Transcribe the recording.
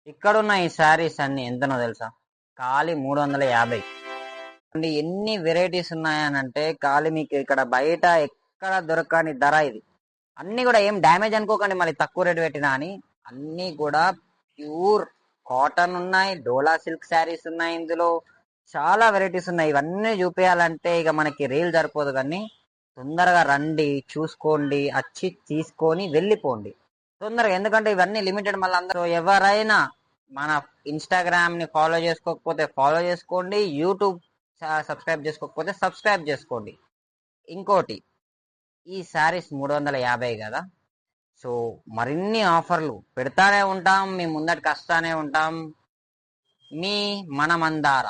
ఇక్కడున్న ఈ శారీస్ అన్ని ఎంతనో తెలుసా? ఖాళీ 350. అండి ఎన్ని వెరైటీస్ ఉన్నాయనంటే ఖాళీ మీకు ఇక్కడ బయట ఎక్కడ దొరకని ధర ఇది. అన్ని కూడా ఏం డ్యామేజ్ అనుకోకండి మళ్ళీ తక్కువ రేటు పెట్టినా అని. అన్ని కూడా ప్యూర్ కాటన్ ఉన్నాయి, డోలా సిల్క్ శారీస్ ఉన్నాయి, ఇందులో చాలా వెరైటీస్ ఉన్నాయి. ఇవన్నీ చూపించాలంటే ఇక మనకి రీల్ సరిపోదు, కానీ తొందరగా రండి, చూసుకోండి, వచ్చి తీసుకొని వెళ్ళిపోండి తొందరగా. ఎందుకంటే ఇవన్నీ లిమిటెడ్. మళ్ళీ అందరూ ఎవరైనా మన ఇన్స్టాగ్రామ్ ని ఫాలో చేసుకోకపోతే ఫాలో చేసుకోండి, యూట్యూబ్ సబ్స్క్రైబ్ చేసుకోకపోతే సబ్స్క్రైబ్ చేసుకోండి. ఇంకోటి, ఈ శారీస్ 350 కదా, సో మరిన్ని ఆఫర్లు పెడతానే ఉంటాం, మీ ముందటికి వస్తానే ఉంటాం. మీ మనమందార